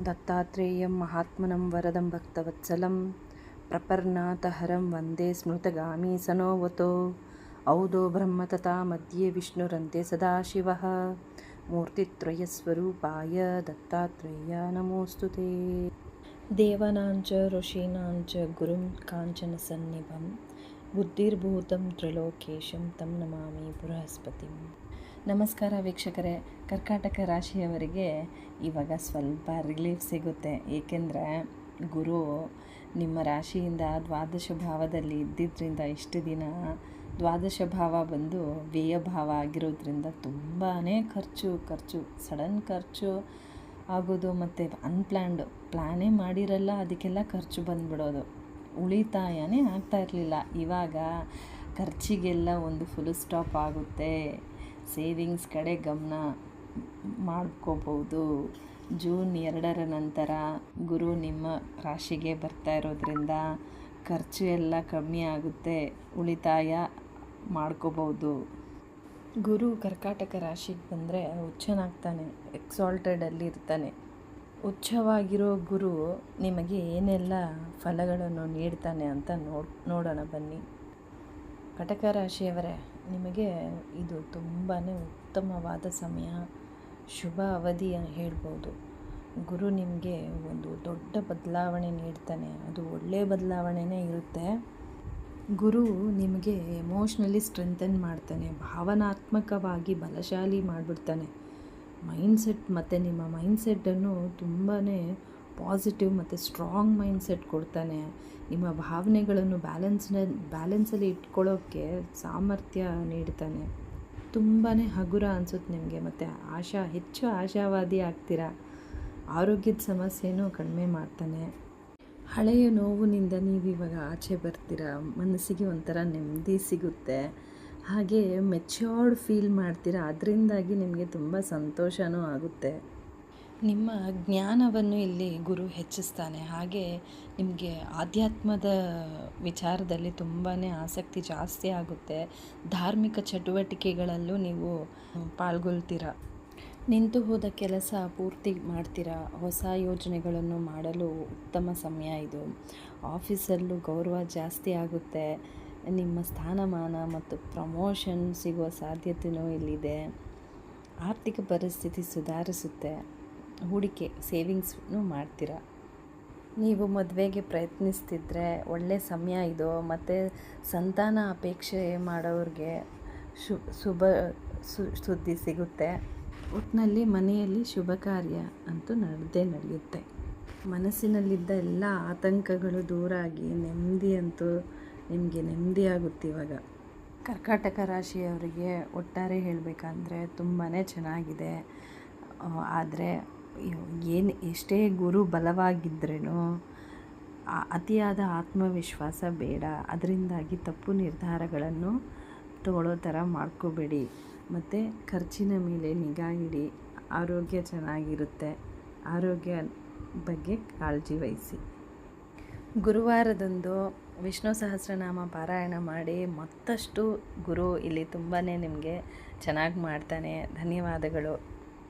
ದತ್ತಾತ್ರೇಯಂ ಮಹಾತ್ಮನಂ ವರದಂ ಭಕ್ತವತ್ಸಲಂ ಪ್ರಪರ್ನಾತಹರಂ ವಂದೇ ಸ್ಮೃತಗಾಮಿ ಸನೋವತೋ ಔದೋ ಬ್ರಹ್ಮ ತಥಾ ಮಧ್ಯೆ ವಿಷ್ಣುರಂತೆ ಸದಾಶಿವಃ ಮೂರ್ತಿತ್ರಯಸ್ವರೂಪಾಯ ದತ್ತಾತ್ರೇಯ ನಮೋಸ್ತುತೇ. ದೇವಾನಾಂಚ ಋಷೀಣಾಂಚ ಗುರುಂ ಕಾಂಚನ ಸನ್ನಿಭಂ ಬುದ್ಧಿರ್ಭೂತಂ ತ್ರಿಲೋಕೇಶಂ ತಂ ನಮಾಮಿ ಬೃಹಸ್ಪತಿಂ. ನಮಸ್ಕಾರ ವೀಕ್ಷಕರೇ. ಕರ್ಕಾಟಕ ರಾಶಿಯವರಿಗೆ ಇವಾಗ ಸ್ವಲ್ಪ ರಿಲೀಫ್ ಸಿಗುತ್ತೆ. ಏಕೆಂದರೆ ಗುರು ನಿಮ್ಮ ರಾಶಿಯಿಂದ ದ್ವಾದಶ ಭಾವದಲ್ಲಿ ಇದ್ದಿದ್ದರಿಂದ ಇಷ್ಟು ದಿನ ದ್ವಾದಶ ಭಾವ ಬಂದು ವ್ಯಯ ಭಾವ ಆಗಿರೋದ್ರಿಂದ ತುಂಬಾ ಖರ್ಚು ಸಡನ್ ಖರ್ಚು ಆಗೋದು, ಮತ್ತು ಪ್ಲ್ಯಾನೇ ಮಾಡಿರಲ್ಲ ಅದಕ್ಕೆಲ್ಲ ಖರ್ಚು ಬಂದುಬಿಡೋದು. ಉಳಿತಾಯನೇ ಆಗ್ತಾ ಇರಲಿಲ್ಲ. ಇವಾಗ ಖರ್ಚಿಗೆಲ್ಲ ಒಂದು ಫುಲ್ ಸ್ಟಾಪ್ ಆಗುತ್ತೆ. ಸೇವಿಂಗ್ಸ್ ಕಡೆ ಗಮನ ಮಾಡ್ಕೋಬೋದು. ಜೂನ್ 2 ನಂತರ ಗುರು ನಿಮ್ಮ ರಾಶಿಗೆ ಬರ್ತಾ ಇರೋದ್ರಿಂದ ಖರ್ಚು ಎಲ್ಲ ಕಮ್ಮಿ ಆಗುತ್ತೆ, ಉಳಿತಾಯ ಮಾಡ್ಕೋಬೋದು. ಗುರು ಕರ್ಕಾಟಕ ರಾಶಿಗೆ ಬಂದರೆ ಉಚ್ಚನಾಗ್ತಾನೆ, ಎಕ್ಸಾಲ್ಟೆಡಲ್ಲಿ ಇರ್ತಾನೆ. ಉಚ್ಚವಾಗಿರೋ ಗುರು ನಿಮಗೆ ಏನೆಲ್ಲ ಫಲಗಳನ್ನು ನೀಡ್ತಾನೆ ಅಂತ ನೋಡೋಣ ಬನ್ನಿ. ಕಟಕ ರಾಶಿಯವರೇ, ನಿಮಗೆ ಇದು ತುಂಬಾ ಉತ್ತಮವಾದ ಸಮಯ, ಶುಭ ಅವಧಿ ಹೇಳ್ಬೋದು. ಗುರು ನಿಮಗೆ ಒಂದು ದೊಡ್ಡ ಬದಲಾವಣೆ ನೀಡ್ತಾನೆ. ಅದು ಒಳ್ಳೆಯ ಬದಲಾವಣೆನೇ ಇರುತ್ತೆ. ಗುರು ನಿಮಗೆ ಎಮೋಷ್ನಲಿ ಸ್ಟ್ರೆಂಥನ್ ಮಾಡ್ತಾನೆ, ಭಾವನಾತ್ಮಕವಾಗಿ ಬಲಶಾಲಿ ಮಾಡಿಬಿಡ್ತಾನೆ. ನಿಮ್ಮ ಮೈಂಡ್ಸೆಟ್ಟನ್ನು ತುಂಬಾ ಪಾಸಿಟಿವ್ ಮತ್ತು ಸ್ಟ್ರಾಂಗ್ ಮೈಂಡ್ಸೆಟ್ ಕೊಡ್ತಾನೆ. ನಿಮ್ಮ ಭಾವನೆಗಳನ್ನು ಬ್ಯಾಲೆನ್ಸಲ್ಲಿ ಇಟ್ಕೊಳ್ಳೋಕ್ಕೆ ಸಾಮರ್ಥ್ಯ ನೀಡ್ತಾನೆ. ತುಂಬಾ ಹಗುರ ಅನಿಸುತ್ತೆ ನಿಮಗೆ, ಮತ್ತು ಹೆಚ್ಚು ಆಶಾವಾದಿ ಆಗ್ತೀರಾ. ಆರೋಗ್ಯದ ಸಮಸ್ಯೆನೂ ಕಡಿಮೆ ಮಾಡ್ತಾನೆ. ಹಳೆಯ ನೋವಿನಿಂದ ನೀವಿವಾಗ ಆಚೆ ಬರ್ತೀರಾ. ಮನಸ್ಸಿಗೆ ಒಂಥರ ನೆಮ್ಮದಿ ಸಿಗುತ್ತೆ. ಹಾಗೆ ಮೆಚ್ಯೂರ್ಡ್ ಫೀಲ್ ಮಾಡ್ತೀರಾ. ಅದರಿಂದಾಗಿ ನಿಮಗೆ ತುಂಬ ಸಂತೋಷವೂ ಆಗುತ್ತೆ. ನಿಮ್ಮ ಜ್ಞಾನವನ್ನು ಇಲ್ಲಿ ಗುರು ಹೆಚ್ಚಿಸ್ತಾನೆ. ಹಾಗೆ ನಿಮಗೆ ಆಧ್ಯಾತ್ಮದ ವಿಚಾರದಲ್ಲಿ ತುಂಬಾ ಆಸಕ್ತಿ ಜಾಸ್ತಿ ಆಗುತ್ತೆ. ಧಾರ್ಮಿಕ ಚಟುವಟಿಕೆಗಳಲ್ಲೂ ನೀವು ಪಾಲ್ಗೊಳ್ತೀರಾ. ನಿಂತು ಹೋದ ಕೆಲಸ ಪೂರ್ತಿ ಮಾಡ್ತೀರಾ. ಹೊಸ ಯೋಜನೆಗಳನ್ನು ಮಾಡಲು ಉತ್ತಮ ಸಮಯ ಇದು. ಆಫೀಸಲ್ಲೂ ಗೌರವ ಜಾಸ್ತಿ ಆಗುತ್ತೆ. ನಿಮ್ಮ ಸ್ಥಾನಮಾನ ಮತ್ತು ಪ್ರಮೋಷನ್ ಸಿಗುವ ಸಾಧ್ಯತೆಯೂ ಇಲ್ಲಿದೆ. ಆರ್ಥಿಕ ಪರಿಸ್ಥಿತಿ ಸುಧಾರಿಸುತ್ತೆ. ಹೂಡಿಕೆ ಸೇವಿಂಗ್ಸ್ನೂ ಮಾಡ್ತೀರಾ. ನೀವು ಮದುವೆಗೆ ಪ್ರಯತ್ನಿಸ್ತಿದ್ರೆ ಒಳ್ಳೆಯ ಸಮಯ ಇದು. ಮತ್ತು ಸಂತಾನ ಅಪೇಕ್ಷೆ ಮಾಡೋರಿಗೆ ಸುದ್ದಿ ಸಿಗುತ್ತೆ. ಒಟ್ಟಿನಲ್ಲಿ ಮನೆಯಲ್ಲಿ ಶುಭ ಕಾರ್ಯ ಅಂತೂ ನಡೆಯುತ್ತೆ. ಮನಸ್ಸಿನಲ್ಲಿದ್ದ ಎಲ್ಲ ಆತಂಕಗಳು ದೂರ ಆಗಿ ನಿಮಗೆ ನೆಮ್ಮದಿಯಾಗುತ್ತೆ. ಇವಾಗ ಕರ್ಕಾಟಕ ರಾಶಿಯವರಿಗೆ ಒಟ್ಟಾರೆ ಹೇಳಬೇಕಂದ್ರೆ ತುಂಬಾ ಚೆನ್ನಾಗಿದೆ. ಆದರೆ ಎಷ್ಟೇ ಗುರು ಬಲವಾಗಿದ್ರೂ ಅತಿಯಾದ ಆತ್ಮವಿಶ್ವಾಸ ಬೇಡ. ಅದರಿಂದಾಗಿ ತಪ್ಪು ನಿರ್ಧಾರಗಳನ್ನು ತಗೊಳ್ಳೋ ಥರ ಮಾಡ್ಕೋಬೇಡಿ. ಮತ್ತು ಖರ್ಚಿನ ಮೇಲೆ ನಿಗಾ ಇಡಿ. ಆರೋಗ್ಯ ಚೆನ್ನಾಗಿರುತ್ತೆ. ಆರೋಗ್ಯ ಬಗ್ಗೆ ಕಾಳಜಿ ವಹಿಸಿ. ಗುರುವಾರದಂದು ವಿಷ್ಣು ಸಹಸ್ರನಾಮ ಪಾರಾಯಣ ಮಾಡಿ. ಮತ್ತಷ್ಟು ಗುರು ಇಲ್ಲಿ ತುಂಬಾ ನಿಮಗೆ ಚೆನ್ನಾಗಿ ಮಾಡ್ತಾನೆ. ಧನ್ಯವಾದಗಳು.